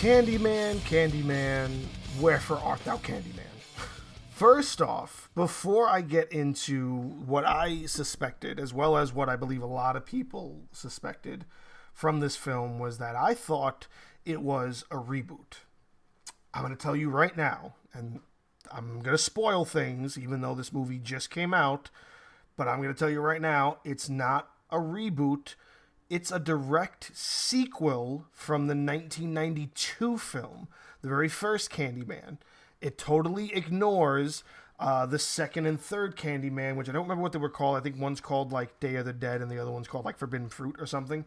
Candyman, Candyman, wherefore art thou, Candyman? First off, before I get into what I suspected, as well as what I believe a lot of people suspected from this film, was that I thought it was a reboot. I'm going to tell you right now, and I'm going to spoil things, even though this movie just came out, but I'm going to tell you right now, it's not a reboot. It's a direct sequel from the 1992 film, the very first Candyman. It totally ignores the second and third Candyman, which I don't remember what they were called. I think one's called like Day of the Dead and the other one's called like Forbidden Fruit or something.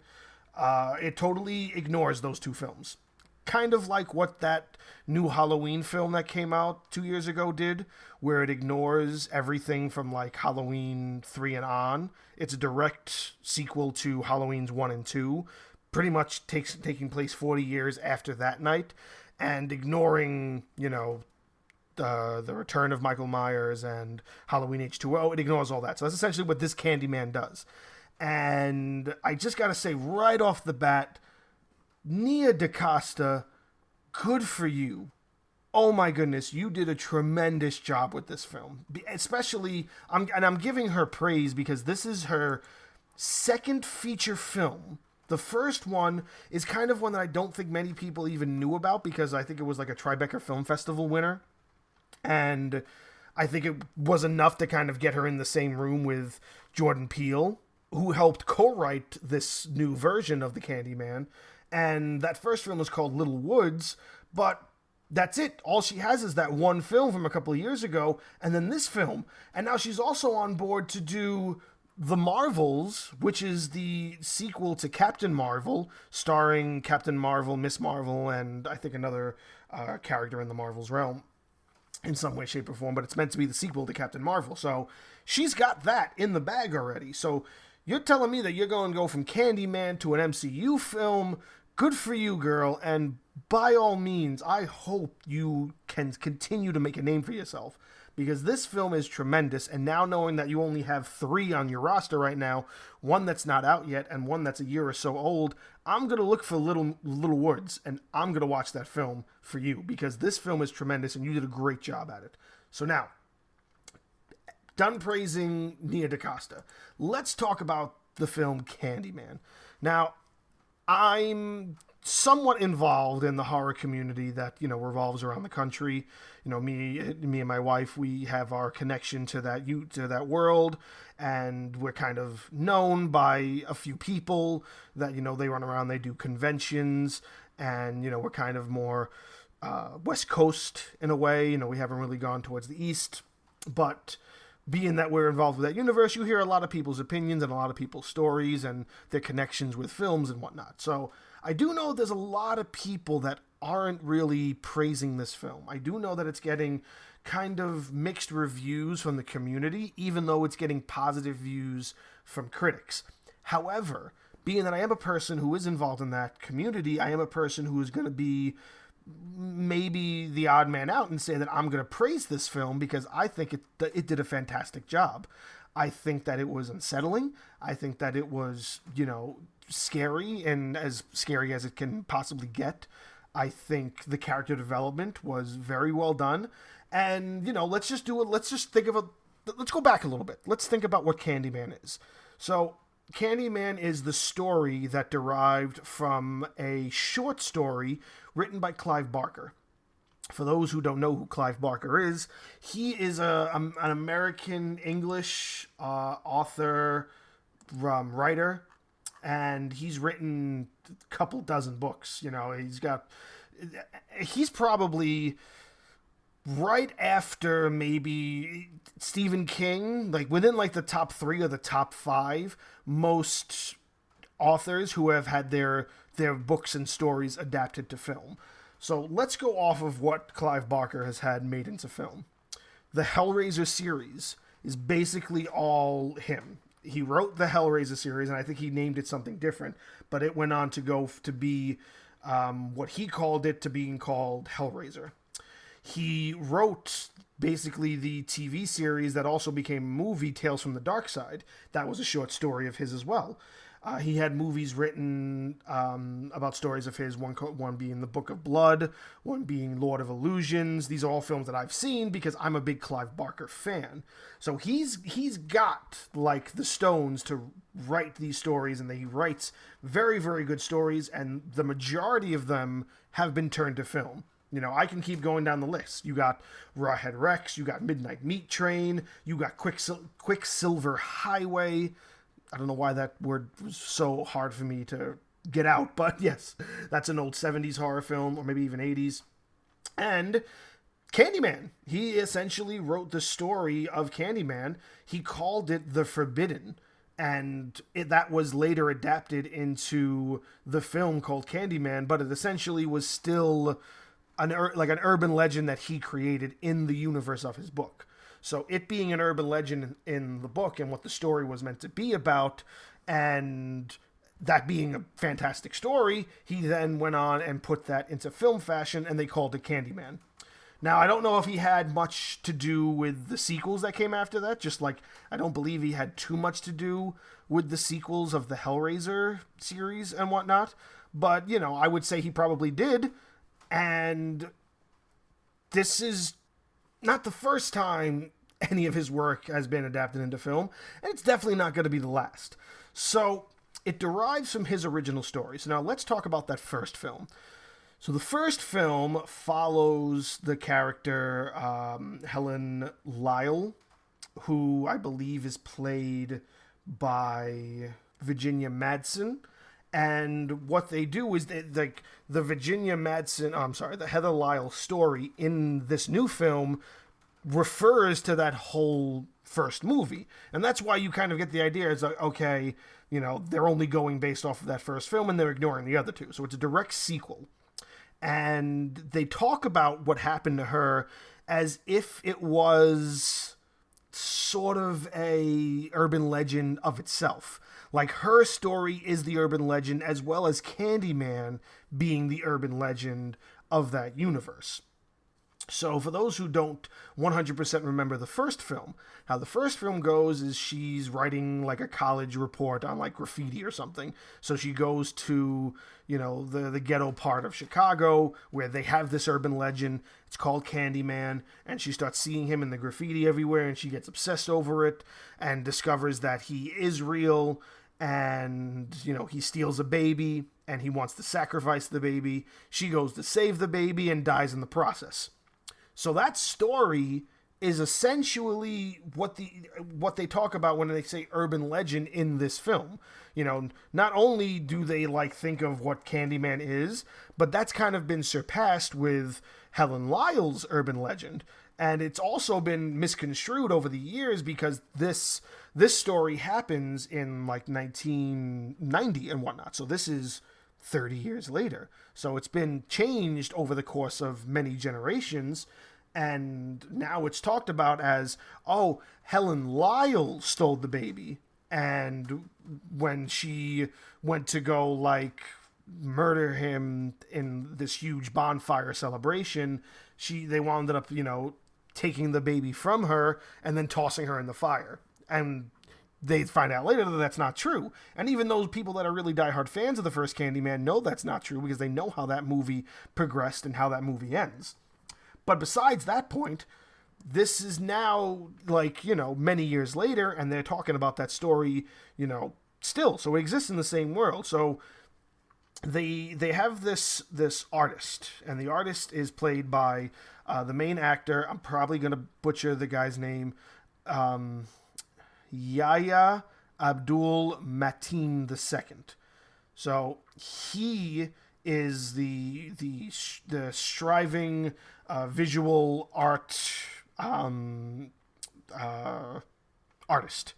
It totally ignores those two films. Kind of like what that new Halloween film that came out 2 years ago did, where it ignores everything from like Halloween 3 and on. It's a direct sequel to Halloween's 1 and 2, pretty much taking place 40 years after that night, and ignoring, the return of Michael Myers and Halloween H2O. It ignores all that. So that's essentially what this Candyman does. And I just got to say right off the bat, Nia DaCosta, good for you. Oh my goodness, you did a tremendous job with this film. Especially, I'm giving her praise because this is her second feature film. The first one is kind of one that I don't think many people even knew about because I think it was like a Tribeca Film Festival winner. And I think it was enough to kind of get her in the same room with Jordan Peele, who helped co-write this new version of the Candyman. And that first film was called Little Woods, but that's it. All she has is that one film from a couple of years ago, and then this film. And now she's also on board to do The Marvels, which is the sequel to Captain Marvel, starring Captain Marvel, Miss Marvel, and I think another character in the Marvels realm in some way, shape, or form. But it's meant to be the sequel to Captain Marvel. So she's got that in the bag already. So you're telling me that you're going to go from Candyman to an MCU film. Good for you, girl, and by all means, I hope you can continue to make a name for yourself, because this film is tremendous, and now knowing that you only have 3 on your roster right now, one that's not out yet, and one that's a year or so old, I'm going to look for Little Woods, and I'm going to watch that film for you, because this film is tremendous, and you did a great job at it. So now, done praising Nia DaCosta, let's talk about the film Candyman. Now, I'm somewhat involved in the horror community that, revolves around the country. Me and my wife, we have our connection to that world, and we're kind of known by a few people that, they run around, they do conventions, and, we're kind of more West Coast in a way. We haven't really gone towards the East, but being that we're involved with that universe, you hear a lot of people's opinions and a lot of people's stories and their connections with films and whatnot. So I do know there's a lot of people that aren't really praising this film. I do know that it's getting kind of mixed reviews from the community, even though it's getting positive views from critics. However, being that I am a person who is involved in that community, I am a person who is going to be maybe the odd man out and say that I'm going to praise this film because I think it did a fantastic job. I think that it was unsettling. I think that it was, scary, and as scary as it can possibly get. I think the character development was very well done. And, let's go back a little bit. Let's think about what Candyman is. So Candyman is the story that derived from a short story written by Clive Barker. For those who don't know who Clive Barker is, he is an American English author, writer, and he's written a couple dozen books. He's probably right after maybe Stephen King, like within like the top 3 or the top 5 most authors who have had their books and stories adapted to film. So let's go off of what Clive Barker has had made into film. The Hellraiser series is basically all him. He wrote the Hellraiser series, and I think he named it something different, but it went on to go to be what he called it to being called Hellraiser. He wrote basically the TV series that also became a movie, Tales from the Dark Side. That was a short story of his as well. He had movies written about stories of his, one being The Book of Blood, one being Lord of Illusions. These are all films that I've seen because I'm a big Clive Barker fan. So he's got, like, the stones to write these stories, and he writes very, very good stories, and the majority of them have been turned to film. You know, I can keep going down the list. You got Rawhead Rex, you got Midnight Meat Train, you got Quicksilver Highway. I don't know why that word was so hard for me to get out, but yes, that's an old 70s horror film, or maybe even 80s. And Candyman. He essentially wrote the story of Candyman. He called it The Forbidden, and that was later adapted into the film called Candyman, but it essentially was still an urban legend that he created in the universe of his book. So it being an urban legend in the book and what the story was meant to be about, and that being a fantastic story, he then went on and put that into film fashion, and they called it Candyman. Now, I don't know if he had much to do with the sequels that came after that, just like I don't believe he had too much to do with the sequels of the Hellraiser series and whatnot, but, you know, I would say he probably did. And this is not the first time any of his work has been adapted into film, and it's definitely not going to be the last. So it derives from his original story. So now let's talk about that first film. So the first film follows the character Helen Lyle, who I believe is played by Virginia Madsen. And what they do is the Heather Lyle story in this new film refers to that whole first movie. And that's why you kind of get the idea, it's like, okay, you know, they're only going based off of that first film and they're ignoring the other two. So it's a direct sequel. And they talk about what happened to her as if it was sort of a urban legend of itself. Like, her story is the urban legend, as well as Candyman being the urban legend of that universe. So for those who don't 100% remember the first film, how the first film goes is she's writing like a college report on like graffiti or something. So she goes to, you know, the ghetto part of Chicago where they have this urban legend. It's called Candyman, and she starts seeing him in the graffiti everywhere, and she gets obsessed over it and discovers that he is real, and, you know, he steals a baby and he wants to sacrifice the baby. She goes to save the baby and dies in the process. So that story is essentially what they talk about when they say urban legend in this film. You know, not only do they like think of what Candyman is, but that's kind of been surpassed with Helen Lyle's urban legend. And it's also been misconstrued over the years because this story happens in like 1990 and whatnot. So this is 30 years later. So it's been changed over the course of many generations, and now it's talked about as, oh, Helen Lyle stole the baby, and when she went to go like murder him in this huge bonfire celebration, they wound up, you know, taking the baby from her and then tossing her in the fire. And they find out later that that's not true. And even those people that are really diehard fans of the first Candyman know that's not true because they know how that movie progressed and how that movie ends. But besides that point, this is now, like, you know, many years later, and they're talking about that story, you know, still. So it exists in the same world. So they have this artist, and the artist is played by the main actor. I'm probably going to butcher the guy's name. Yahya Abdul Mateen II. So he is the striving visual art artist.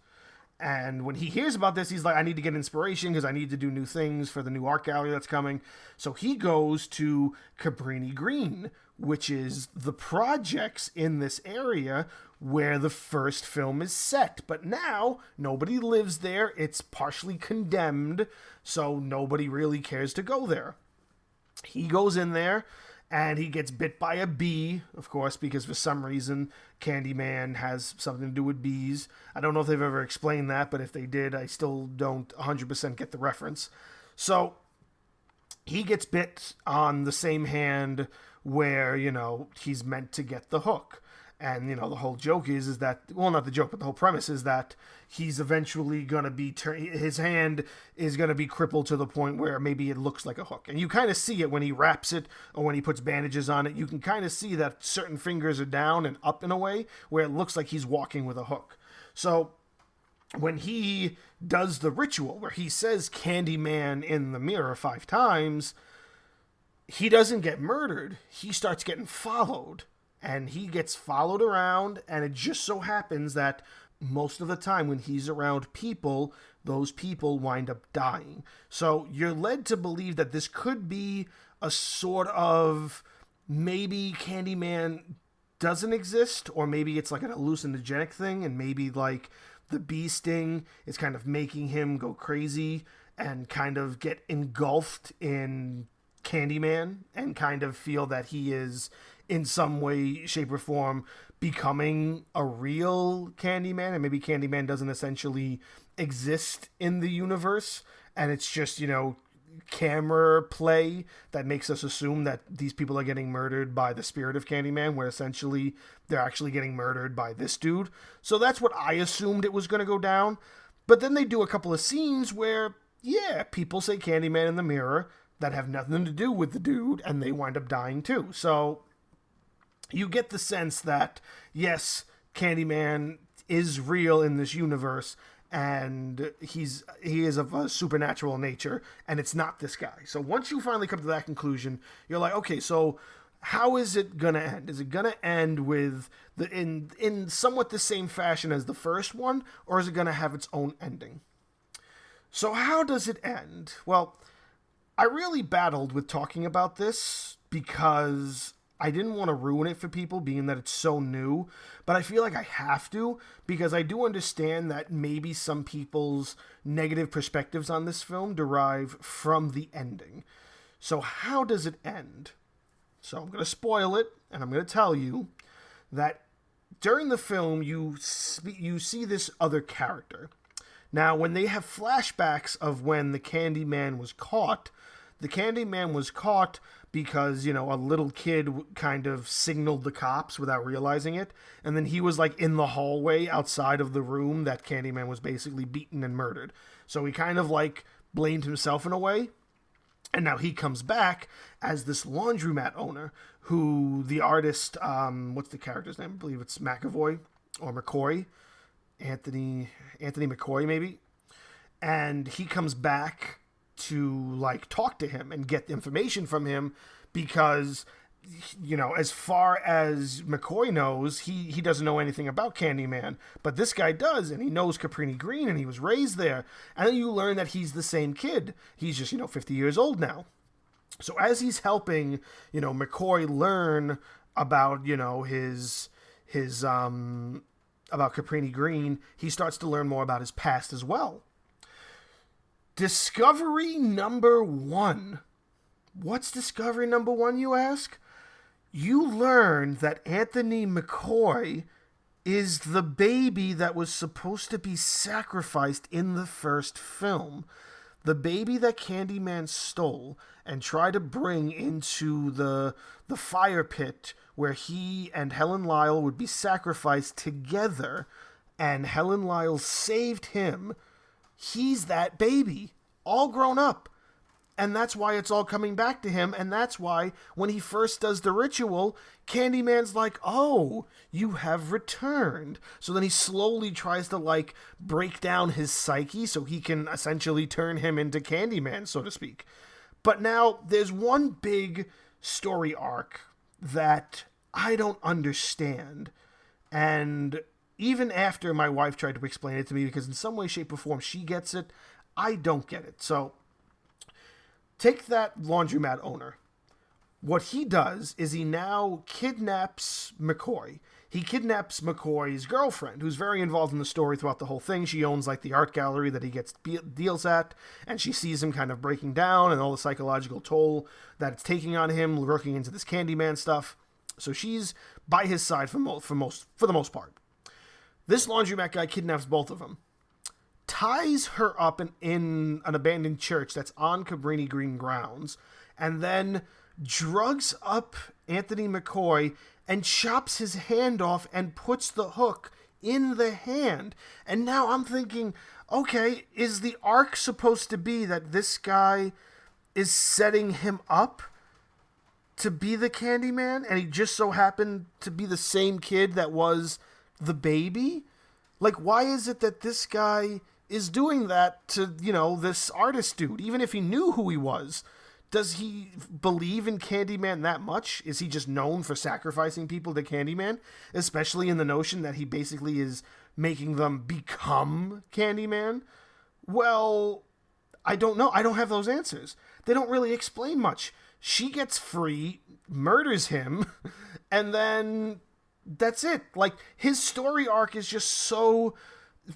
And when he hears about this, he's like, I need to get inspiration because I need to do new things for the new art gallery that's coming. So he goes to Cabrini Green, which is the projects in this area where the first film is set. But now, nobody lives there. It's partially condemned, so nobody really cares to go there. He goes in there, and he gets bit by a bee, of course, because for some reason Candyman has something to do with bees. I don't know if they've ever explained that, but if they did, I still don't 100% get the reference. So he gets bit on the same hand where, he's meant to get the hook. And, the whole joke is that, well, not the joke, but the whole premise is that he's eventually going to be, his hand is going to be crippled to the point where maybe it looks like a hook. And you kind of see it when he wraps it or when he puts bandages on it. You can kind of see that certain fingers are down and up in a way where it looks like he's walking with a hook. So when he does the ritual where he says Candyman in the mirror 5 times, he doesn't get murdered. He starts getting followed. And he gets followed around, and it just so happens that most of the time when he's around people, those people wind up dying. So you're led to believe that this could be a sort of, maybe Candyman doesn't exist, or maybe it's like an hallucinogenic thing, and maybe like the bee sting is kind of making him go crazy and kind of get engulfed in Candyman and kind of feel that he is in some way, shape, or form becoming a real Candyman, and maybe Candyman doesn't essentially exist in the universe, and it's just, camera play that makes us assume that these people are getting murdered by the spirit of Candyman, where essentially they're actually getting murdered by this dude. So that's what I assumed it was going to go down. But then they do a couple of scenes where, people say Candyman in the mirror that have nothing to do with the dude, and they wind up dying too. So you get the sense that, yes, Candyman is real in this universe, and he is of a supernatural nature, and it's not this guy. So once you finally come to that conclusion, you're like, okay, so how is it gonna end? Is it gonna end with in somewhat the same fashion as the first one, or is it gonna have its own ending? So how does it end? Well, I really battled with talking about this because I didn't want to ruin it for people, being that it's so new, but I feel like I have to, because I do understand that maybe some people's negative perspectives on this film derive from the ending. So how does it end? So I'm going to spoil it, and I'm going to tell you that during the film, you see this other character. Now, when they have flashbacks of when the Candyman was caught because, a little kid kind of signaled the cops without realizing it. And then he was like in the hallway outside of the room that Candyman was basically beaten and murdered. So he kind of like blamed himself in a way. And now he comes back as this laundromat owner who the artist, what's the character's name? I believe it's McAvoy or McCoy. Anthony McCoy, maybe. And he comes back to like talk to him and get information from him because, as far as McCoy knows, he doesn't know anything about Candyman, but this guy does, and he knows Caprini Green, and he was raised there. And then you learn that he's the same kid. He's just, 50 years old now. So as he's helping, McCoy learn about, his about Caprini Green, he starts to learn more about his past as well. Discovery number 1. What's discovery number 1, you ask? You learn that Anthony McCoy is the baby that was supposed to be sacrificed in the first film. The baby that Candyman stole and tried to bring into the fire pit where he and Helen Lyle would be sacrificed together, and Helen Lyle saved him. He's that baby, all grown up. And that's why it's all coming back to him. And that's why when he first does the ritual, Candyman's like, oh, you have returned. So then he slowly tries to break down his psyche so he can essentially turn him into Candyman, so to speak. But now there's one big story arc that I don't understand. And even after my wife tried to explain it to me, because in some way, shape, or form she gets it, I don't get it. So take that laundromat owner. What he does is he now kidnaps McCoy. He kidnaps McCoy's girlfriend, who's very involved in the story throughout the whole thing. She owns like the art gallery that he gets deals at, and she sees him kind of breaking down and all the psychological toll that it's taking on him, working into this Candyman stuff. So she's by his side for the most part. This laundromat guy kidnaps both of them, ties her up in an abandoned church that's on Cabrini Green grounds, and then drugs up Anthony McCoy and chops his hand off and puts the hook in the hand. And now I'm thinking, okay, is the arc supposed to be that this guy is setting him up to be the Candyman, and he just so happened to be the same kid that was the baby? Like, why is it that this guy is doing that to, this artist dude, even if he knew who he was? Does he believe in Candyman that much? Is he just known for sacrificing people to Candyman? Especially in the notion that he basically is making them become Candyman? Well, I don't know. I don't have those answers. They don't really explain much. She gets free, murders him, and then that's it. Like, his story arc is just so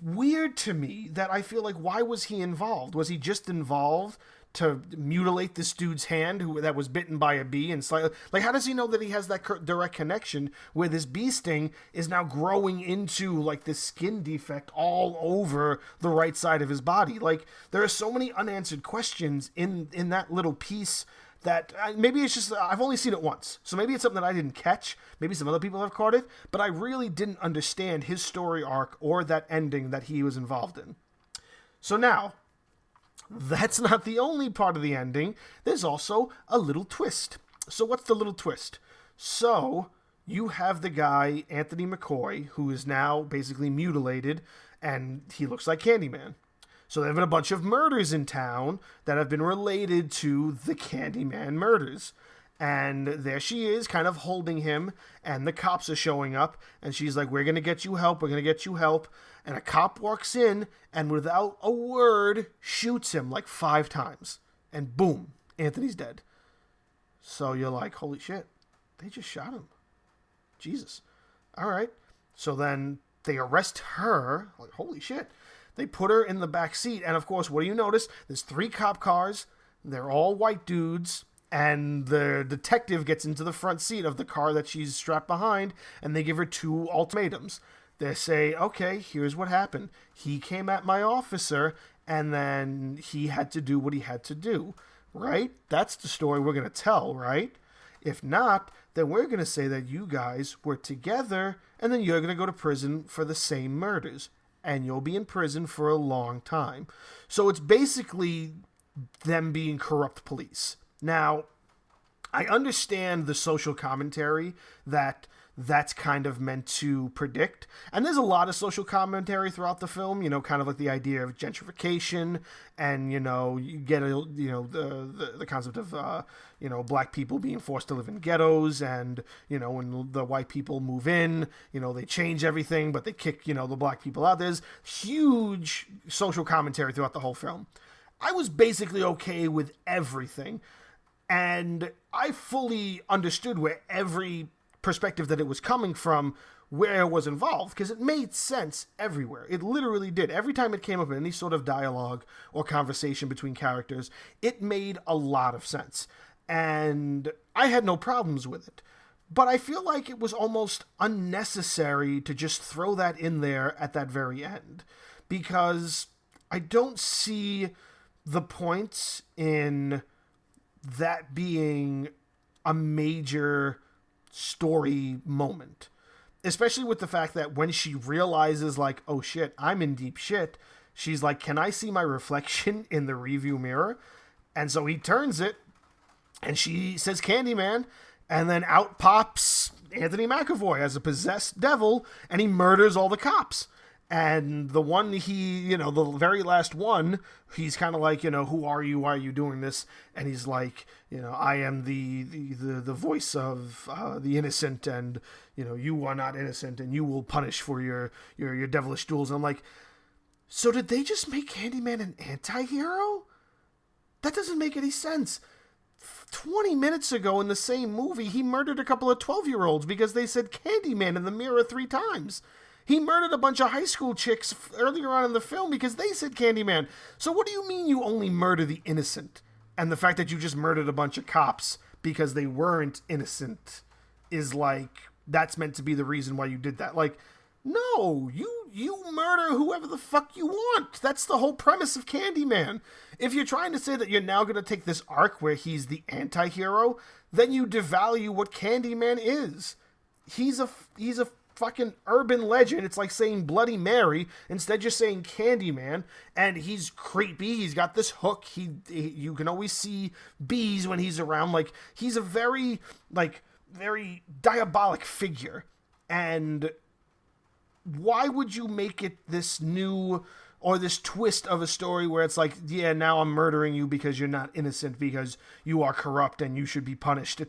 weird to me that I feel like, why was he involved? Was he just involved to mutilate this dude's hand that was bitten by a bee and slightly, like, how does he know that he has that direct connection where this bee sting is now growing into like this skin defect all over the right side of his body? Like, there are so many unanswered questions in that little piece that maybe it's just, I've only seen it once, so maybe it's something that I didn't catch. Maybe some other people have caught it, but I really didn't understand his story arc or that ending that he was involved in. So now, that's not the only part of the ending. There's also a little twist. So what's the little twist? So you have the guy, Anthony McCoy, who is now basically mutilated, and he looks like Candyman. So there have been a bunch of murders in town that have been related to the Candyman murders. And there she is, kind of holding him, and the cops are showing up, and she's like, we're going to get you help, we're going to get you help. And a cop walks in, and without a word, shoots him like 5 times. And boom, Anthony's dead. So you're like, holy shit, they just shot him. Jesus. All right. So then they arrest her, like, holy shit. They put her in the back seat, and of course, what do you notice? There's 3 cop cars, they're all white dudes, and the detective gets into the front seat of the car that she's strapped behind, and they give her 2 ultimatums. They say, okay, here's what happened. He came at my officer, and then he had to do what he had to do, right? That's the story we're going to tell, right? If not, then we're going to say that you guys were together, and then you're going to go to prison for the same murders, and you'll be in prison for a long time. So it's basically them being corrupt police. Now, I understand the social commentary that's kind of meant to predict. And there's a lot of social commentary throughout the film, kind of like the idea of gentrification, and, you get, the concept of, black people being forced to live in ghettos, and, when the white people move in, they change everything, but they kick, the black people out. There's huge social commentary throughout the whole film. I was basically okay with everything, and I fully understood where every perspective that it was coming from, where it was involved, because it made sense everywhere. It literally did. Every time it came up in any sort of dialogue or conversation between characters, it made a lot of sense. And I had no problems with it. But I feel like it was almost unnecessary to just throw that in there at that very end, because I don't see the point in that being a major story moment, especially with the fact that when she realizes, like, oh shit, I'm in deep shit, she's like, can I see my reflection in the review mirror? And so he turns it, and she says Candyman, and then out pops Anthony McAvoy as a possessed devil, and he murders all the cops. And the one the very last one, he's kind of like, who are you? Why are you doing this? And he's like, I am the voice of the innocent, and, you are not innocent, and you will punish for your devilish duels. And I'm like, so did they just make Candyman an anti-hero? That doesn't make any sense. 20 minutes ago in the same movie, he murdered a couple of 12-year-olds because they said Candyman in the mirror 3 times. He murdered a bunch of high school chicks earlier on in the film because they said Candyman. So what do you mean you only murder the innocent? And the fact that you just murdered a bunch of cops because they weren't innocent is like, that's meant to be the reason why you did that. Like, no, you murder whoever the fuck you want. That's the whole premise of Candyman. If you're trying to say that you're now going to take this arc where he's the anti-hero, then you devalue what Candyman is. He's a fucking urban legend. It's like saying Bloody Mary. Instead, you're saying Candyman, and he's creepy. He's got this hook. You can always see bees when he's around. Like, he's a very diabolic figure. And why would you make it this new or this twist of a story where it's like, yeah, now I'm murdering you because you're not innocent, because you are corrupt and you should be punished?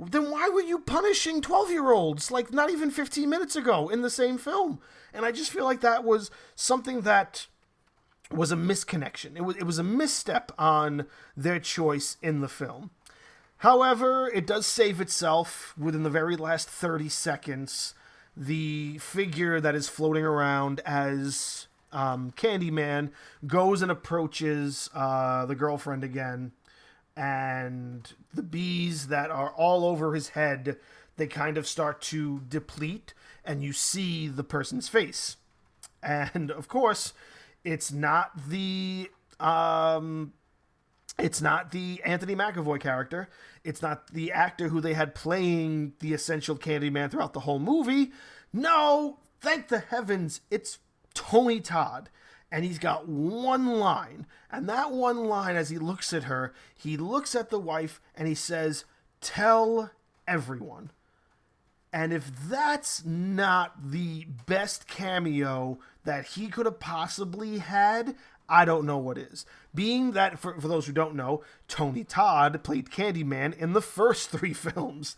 Then why were you punishing 12-year-olds like not even 15 minutes ago in the same film? And I just feel like that was something that was a misconnection. It was a misstep on their choice in the film. However, it does save itself within the very last 30 seconds. The figure that is floating around as Candyman goes and approaches the girlfriend again, and the bees that are all over his head, they kind of start to deplete, and you see the person's face. And of course, it's not the Anthony McAvoy character. It's not the actor who they had playing the essential Candyman throughout the whole movie. No, thank the heavens, it's Tony Todd. And he's got one line. And that one line, as he looks at her, he looks at the wife and he says, "Tell everyone." And if that's not the best cameo that he could have possibly had, I don't know what is. Being that, for those who don't know, Tony Todd played Candyman in the first 3 films.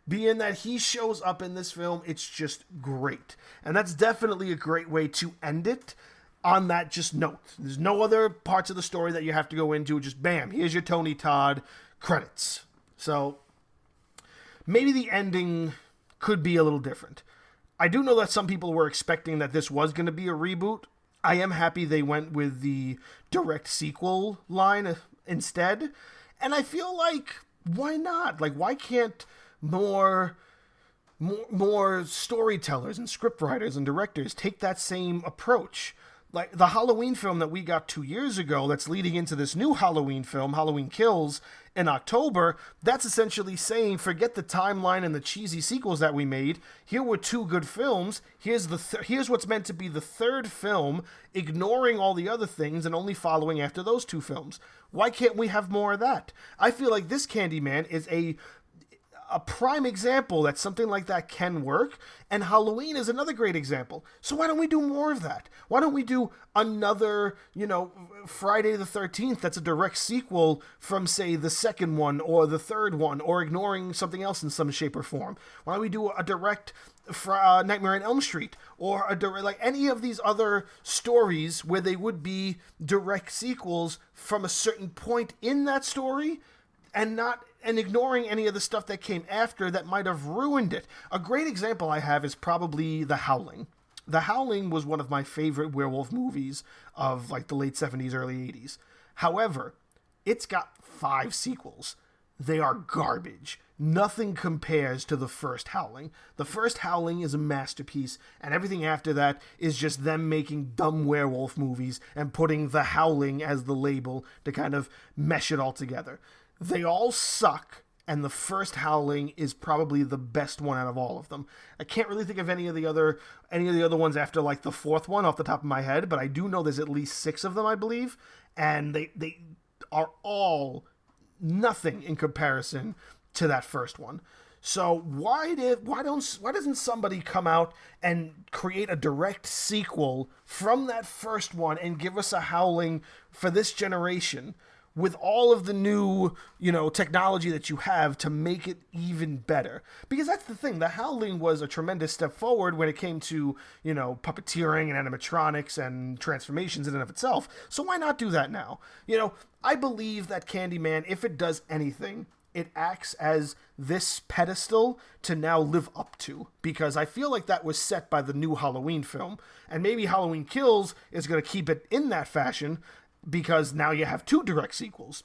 Being that he shows up in this film, it's just great. And that's definitely a great way to end it on that just note. There's no other parts of the story that you have to go into. Just bam, here's your Tony Todd credits. So maybe the ending could be a little different. I do know that some people were expecting that this was going to be a reboot. I am happy they went with the direct sequel line instead. And I feel like, why not? Like, why can't more storytellers and scriptwriters and directors take that same approach? Like the Halloween film that we got 2 years ago that's leading into this new Halloween film, Halloween Kills, in October, that's essentially saying, forget the timeline and the cheesy sequels that we made. Here were 2 good films. Here's what's meant to be the 3rd film, ignoring all the other things and only following after those 2 films. Why can't we have more of that? I feel like this Candyman is a prime example that something like that can work, and Halloween is another great example. So why don't we do more of that? Why don't we do another, Friday the 13th that's a direct sequel from, say, the second one or the third one, or ignoring something else in some shape or form? Why don't we do a direct Nightmare on Elm Street, or a direct, like any of these other stories where they would be direct sequels from a certain point in that story, and ignoring any of the stuff that came after that might have ruined it. A great example I have is probably The Howling. The Howling was one of my favorite werewolf movies of like the late 70s, early 80s. However, it's got 5 sequels. They are garbage. Nothing compares to the first Howling. The first Howling is a masterpiece, and everything after that is just them making dumb werewolf movies and putting The Howling as the label to kind of mesh it all together. They all suck, and the first Howling is probably the best one out of all of them. I can't really think of any of the other ones after like the 4th one off the top of my head, but I do know there's at least 6 of them, I believe, and they are all nothing in comparison to that first one. So why doesn't somebody come out and create a direct sequel from that first one and give us a Howling for this generation? with all of the new, technology that you have to make it even better. Because that's the thing. The Howling was a tremendous step forward when it came to, puppeteering and animatronics and transformations in and of itself. So why not do that now? I believe that Candyman, if it does anything, it acts as this pedestal to now live up to, because I feel like that was set by the new Halloween film, and maybe Halloween Kills is going to keep it in that fashion because now you have 2 direct sequels.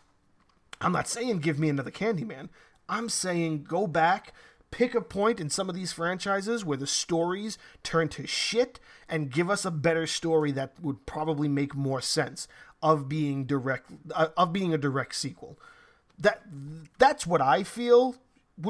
I'm not saying give me another Candyman. I'm saying go back, pick a point in some of these franchises where the stories turn to shit, and give us a better story that would probably make more sense of being a direct sequel. That's what I feel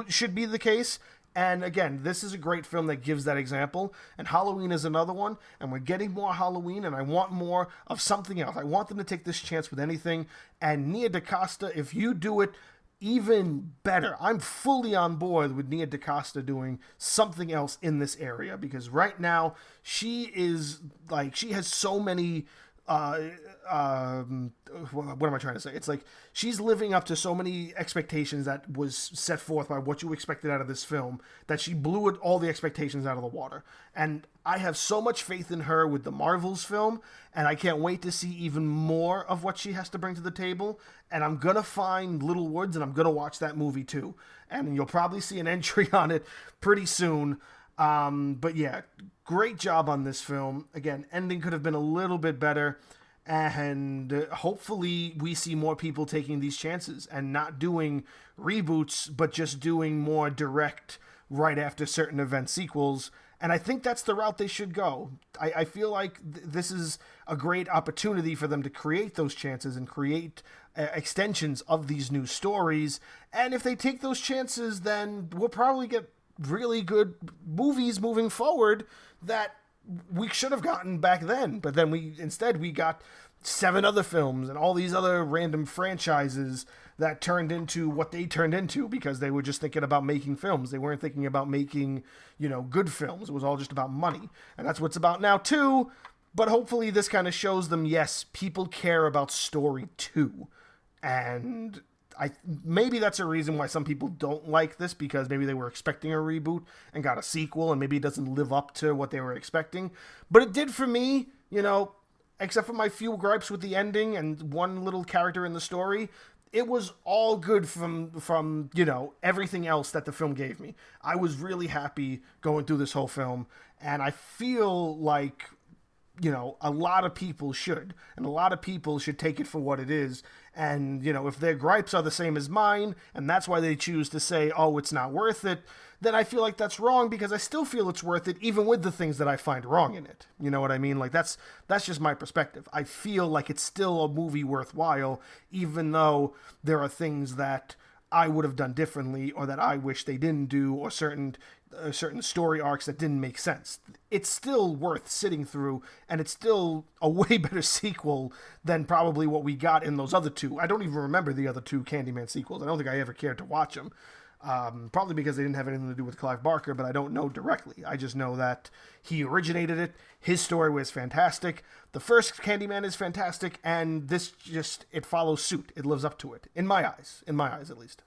should be the case. And again, this is a great film that gives that example. And Halloween is another one. And we're getting more Halloween, and I want more of something else. I want them to take this chance with anything. And Nia DaCosta, if you do it, even better. I'm fully on board with Nia DaCosta doing something else in this area, because right now she has so many what am I trying to say? It's like she's living up to so many expectations that was set forth by what you expected out of this film, that she blew all the expectations out of the water. And I have so much faith in her with the Marvels film, and I can't wait to see even more of what she has to bring to the table. And I'm gonna find Little Woods, and I'm gonna watch that movie too. And you'll probably see an entry on it pretty soon. But yeah, great job on this film. Again, ending could have been a little bit better, and hopefully we see more people taking these chances and not doing reboots, but just doing more direct right after certain event sequels. And I think that's the route they should go. I feel like this is a great opportunity for them to create those chances and create extensions of these new stories. And if they take those chances, then we'll probably get really good movies moving forward that we should have gotten back then. But then we got 7 other films and all these other random franchises that turned into what they turned into because they were just thinking about making films. They weren't thinking about making, good films. It was all just about money. And that's what it's about now too. But hopefully this kind of shows them, yes, people care about story too. And maybe that's a reason why some people don't like this, because maybe they were expecting a reboot and got a sequel, and maybe it doesn't live up to what they were expecting. But it did for me, except for my few gripes with the ending and one little character in the story. It was all good from everything else that the film gave me. I was really happy going through this whole film, and I feel like a lot of people should. And a lot of people should take it for what it is. And, if their gripes are the same as mine, and that's why they choose to say, oh, it's not worth it, then I feel like that's wrong, because I still feel it's worth it, even with the things that I find wrong in it. You know what I mean? Like, that's just my perspective. I feel like it's still a movie worthwhile, even though there are things that I would have done differently, or that I wish they didn't do, or certain story arcs that didn't make sense. It's still worth sitting through, and it's still a way better sequel than probably what we got in those other 2. I don't even remember the other 2 Candyman sequels. I don't think I ever cared to watch them. Probably because they didn't have anything to do with Clive Barker, but I don't know directly. I just know that he originated it. His story was fantastic. The first Candyman is fantastic, and this it follows suit. It lives up to it, in my eyes at least.